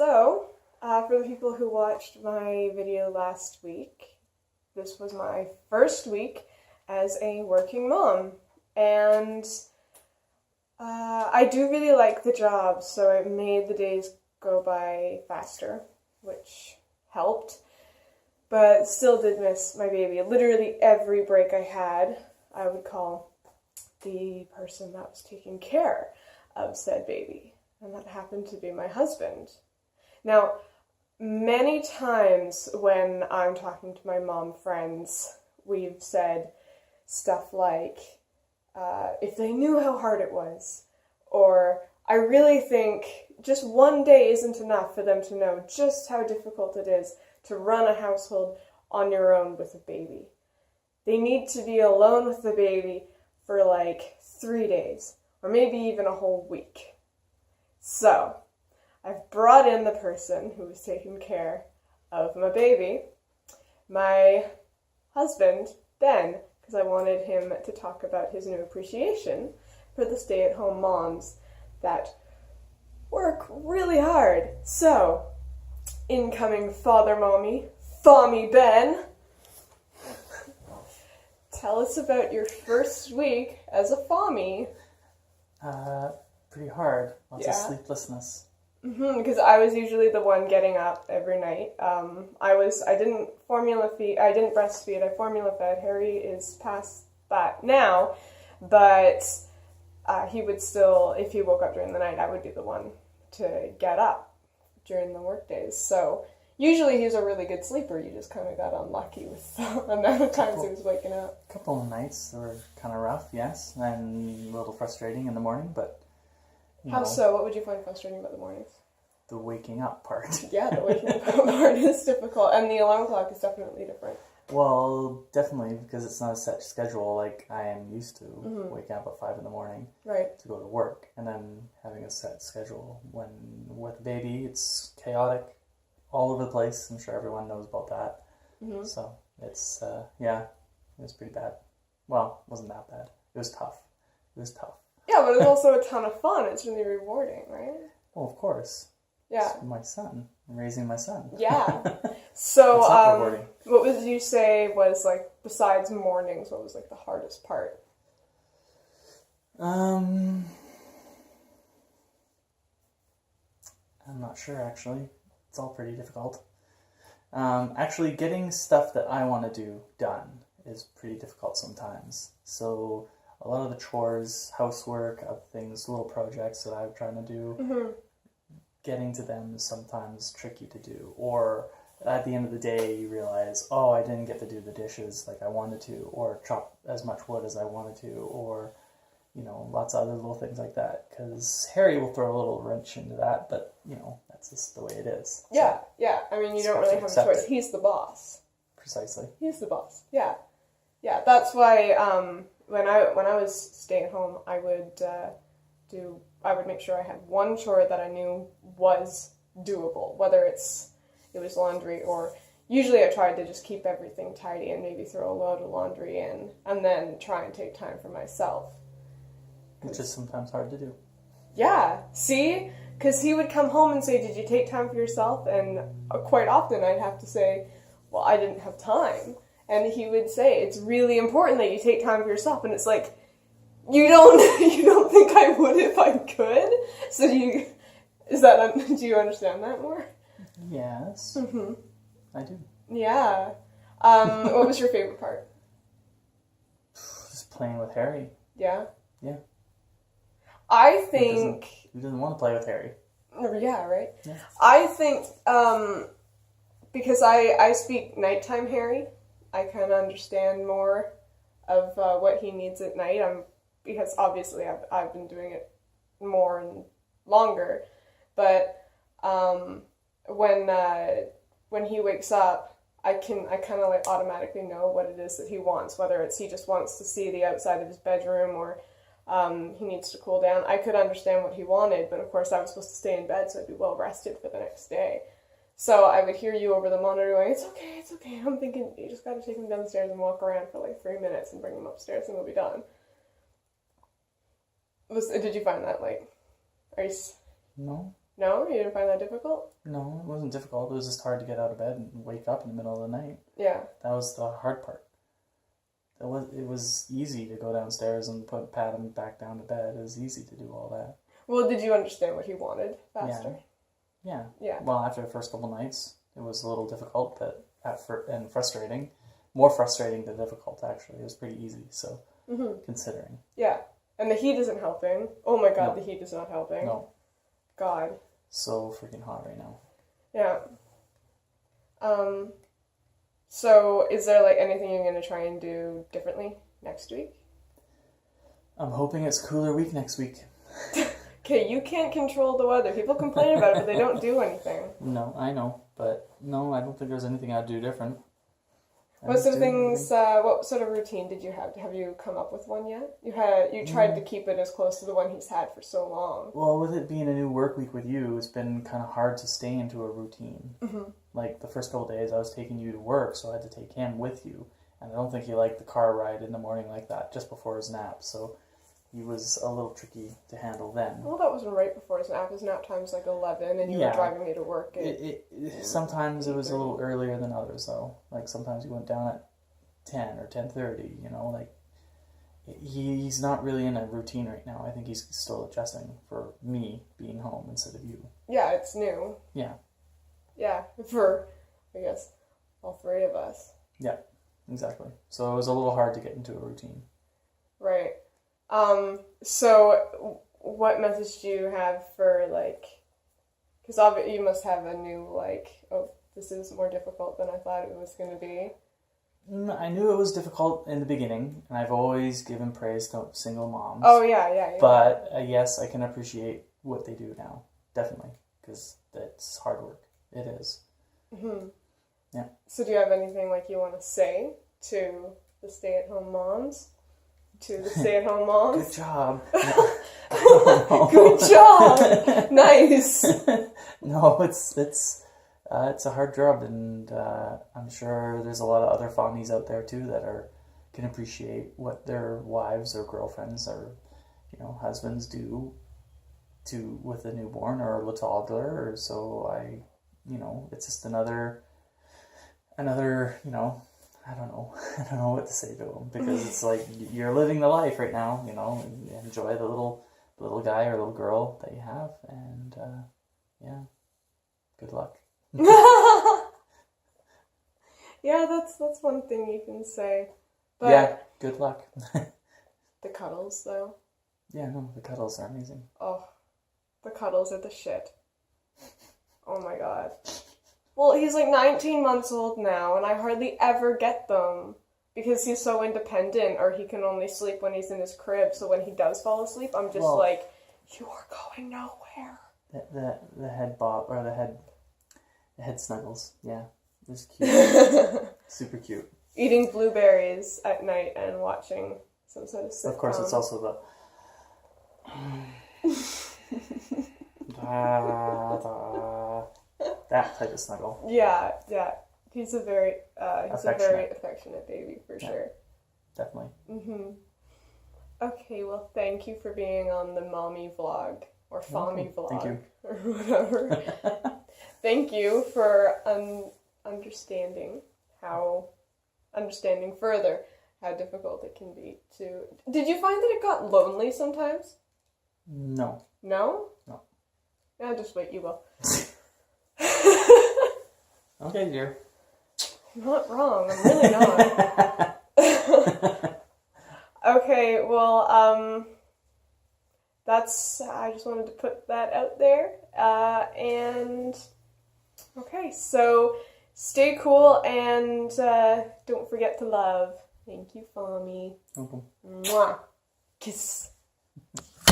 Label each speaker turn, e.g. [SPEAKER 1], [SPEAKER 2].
[SPEAKER 1] For the people who watched my video last week, this was my first week as a working mom, and I do really like the job, so it made the days go by faster, which helped, but still did miss my baby. Literally every break I had, I would call the person that was taking care of said baby, and that happened to be my husband. Now, many times when I'm talking to my mom friends, we've said stuff like, if they knew how hard it was, or I really think just one day isn't enough for them to know just how difficult it is to run a household on your own with a baby. They need to be alone with the baby for like 3 days, or maybe even a whole week. So, I've brought in the person who was taking care of my baby, my husband, Ben, because I wanted him to talk about his new appreciation for the stay-at-home moms that work really hard. So, incoming father mommy, Ben, tell us about your first week as a Fommy.
[SPEAKER 2] Pretty hard. Lots of sleeplessness.
[SPEAKER 1] Because I was usually the one getting up every night. I didn't breastfeed, I formula fed. Harry is past that now, but he would still, if he woke up during the night, I would be the one to get up during the work days. So usually he's a really good sleeper. You just kind of got unlucky with the amount of times he was waking up.
[SPEAKER 2] A couple of nights were kind of rough, yes, and a little frustrating in the morning, but
[SPEAKER 1] How so? What would you find frustrating about the mornings?
[SPEAKER 2] The waking up part.
[SPEAKER 1] Yeah, the waking up part is difficult, and the alarm clock is definitely different.
[SPEAKER 2] Well, definitely, because it's not a set schedule like I am used to, waking up at 5 in the morning to go to work, and then having a set schedule. When with a baby, it's chaotic all over the place. I'm sure everyone knows about that. So it's, it was pretty bad. Well, it wasn't that bad. It was tough.
[SPEAKER 1] Yeah, but it's also a ton of fun. It's really rewarding, right?
[SPEAKER 2] Well, of course.
[SPEAKER 1] Yeah.
[SPEAKER 2] It's my son. I'm raising my son.
[SPEAKER 1] Yeah. So,
[SPEAKER 2] what
[SPEAKER 1] would you say was, like, besides mornings, what was, like, the hardest part?
[SPEAKER 2] I'm not sure, actually. It's all pretty difficult. Actually, getting stuff that I want to do done is pretty difficult sometimes. So, a lot of the chores, housework, other things, little projects that I'm trying to do, getting to them is sometimes tricky to do. Or at the end of the day, you realize, oh, I didn't get to do the dishes like I wanted to, or chop as much wood as I wanted to, or, lots of other little things like that. Because Harry will throw a little wrench into that, but, that's just the way it is.
[SPEAKER 1] Yeah, so, yeah. I mean, you don't really have a choice. He's the boss.
[SPEAKER 2] Precisely.
[SPEAKER 1] He's the boss. Yeah. Yeah, that's why, when I was staying at home, I would make sure I had one chore that I knew was doable, whether it was laundry, or usually I tried to just keep everything tidy and maybe throw a load of laundry in and then try and take time for myself.
[SPEAKER 2] Which is sometimes hard to do.
[SPEAKER 1] Yeah, see? Because he would come home and say, did you take time for yourself? And quite often I'd have to say, well, I didn't have time. And he would say, it's really important that you take time for yourself. And it's like, you don't think I would if I could? So do you understand that more?
[SPEAKER 2] Yes. I do.
[SPEAKER 1] Yeah. What was your favorite part?
[SPEAKER 2] Just playing with Harry.
[SPEAKER 1] Yeah?
[SPEAKER 2] Yeah.
[SPEAKER 1] I think...
[SPEAKER 2] Who doesn't want to play with Harry?
[SPEAKER 1] Yeah, right?
[SPEAKER 2] Yeah.
[SPEAKER 1] I think, because I speak nighttime Harry, I kind of understand more of what he needs at night. Because obviously I've been doing it more and longer, but when he wakes up, I kind of like automatically know what it is that he wants, whether it's he just wants to see the outside of his bedroom, or he needs to cool down. I could understand what he wanted, but of course I was supposed to stay in bed, so I'd be well rested for the next day. So I would hear you over the monitor going, it's okay. I'm thinking, you just got to take him downstairs and walk around for like 3 minutes and bring him upstairs and we'll be done. Did you find that, like, are you...
[SPEAKER 2] No.
[SPEAKER 1] No? You didn't find that difficult?
[SPEAKER 2] No, it wasn't difficult. It was just hard to get out of bed and wake up in the middle of the night.
[SPEAKER 1] Yeah.
[SPEAKER 2] That was the hard part. It was easy to go downstairs and pat him back down to bed. It was easy to do all that.
[SPEAKER 1] Well, did you understand what he wanted faster?
[SPEAKER 2] Yeah.
[SPEAKER 1] Yeah.
[SPEAKER 2] Well, after the first couple nights, it was a little difficult, but and frustrating. More frustrating than difficult, actually. It was pretty easy, so considering.
[SPEAKER 1] Yeah. And the heat isn't helping. Oh my god,
[SPEAKER 2] No.
[SPEAKER 1] the heat is not helping.
[SPEAKER 2] No.
[SPEAKER 1] God.
[SPEAKER 2] So freaking hot right now.
[SPEAKER 1] Yeah. So is there like anything you're gonna try and do differently next week?
[SPEAKER 2] I'm hoping it's a cooler week next week.
[SPEAKER 1] Okay, you can't control the weather. People complain about it, but they don't do anything.
[SPEAKER 2] No, I know, but no, I don't think there's anything I'd do different.
[SPEAKER 1] What sort of things? What sort of routine did you have? Have you come up with one yet? You tried to keep it as close to the one he's had for so long.
[SPEAKER 2] Well, with it being a new work week with you, it's been kind of hard to stay into a routine.
[SPEAKER 1] Mm-hmm.
[SPEAKER 2] Like the first couple of days, I was taking you to work, so I had to take him with you, and I don't think he liked the car ride in the morning like that just before his nap. So he was a little tricky to handle then.
[SPEAKER 1] Well, that wasn't right before his nap. His nap time's like 11, and you were driving me to work.
[SPEAKER 2] Sometimes it was a little earlier than others, though. Like sometimes he went down at 10 or 10:30. You know, like he's not really in a routine right now. I think he's still adjusting for me being home instead of you.
[SPEAKER 1] Yeah, it's new.
[SPEAKER 2] Yeah.
[SPEAKER 1] Yeah, for I guess all three of us.
[SPEAKER 2] Yeah, exactly. So it was a little hard to get into a routine.
[SPEAKER 1] Right. So what message do you have for, like, because obviously you must have a new, like, oh, this is more difficult than I thought it was going to be.
[SPEAKER 2] I knew it was difficult in the beginning, and I've always given praise to single moms.
[SPEAKER 1] Oh, yeah.
[SPEAKER 2] But yes, I can appreciate what they do now, definitely, because it's hard work. It is.
[SPEAKER 1] Mm-hmm.
[SPEAKER 2] Yeah.
[SPEAKER 1] So do you have anything, like, you want to say to the stay-at-home moms? To the stay-at-home moms?
[SPEAKER 2] Good job.
[SPEAKER 1] Good job! Nice!
[SPEAKER 2] No, it's a hard job, and I'm sure there's a lot of other mommies out there too that can appreciate what their wives or girlfriends or husbands do with a newborn or a toddler. Or so it's just another I don't know what to say to them, because it's like you're living the life right now, and enjoy the little guy or little girl that you have, and good luck.
[SPEAKER 1] Yeah, that's one thing you can say. But
[SPEAKER 2] yeah, good luck.
[SPEAKER 1] The cuddles, though.
[SPEAKER 2] Yeah, no, the cuddles are amazing.
[SPEAKER 1] Oh, the cuddles are the shit. Oh my god. Well, he's like 19 months old now, and I hardly ever get them because he's so independent, or he can only sleep when he's in his crib. So when he does fall asleep, I'm just like, you are going nowhere.
[SPEAKER 2] The head bob, or the head snuggles. Yeah, it's cute. Super cute.
[SPEAKER 1] Eating blueberries at night and watching some sort of sitcom.
[SPEAKER 2] Of course, it's also that type of snuggle.
[SPEAKER 1] Yeah. He's a very affectionate baby for sure.
[SPEAKER 2] Definitely.
[SPEAKER 1] Mhm. Okay, well, thank you for being on the mommy vlog or Fommy vlog.
[SPEAKER 2] Thank you.
[SPEAKER 1] Or whatever. Thank you for understanding further how difficult it can be to. Did you find that it got lonely sometimes?
[SPEAKER 2] No.
[SPEAKER 1] No?
[SPEAKER 2] No.
[SPEAKER 1] Yeah, just wait, you will.
[SPEAKER 2] Okay, dear.
[SPEAKER 1] I'm not wrong. I'm really not. Okay, well, I just wanted to put that out there. And, okay, so stay cool and don't forget to love. Thank you, Fommy.
[SPEAKER 2] Welcome.
[SPEAKER 1] Mwah. Kiss.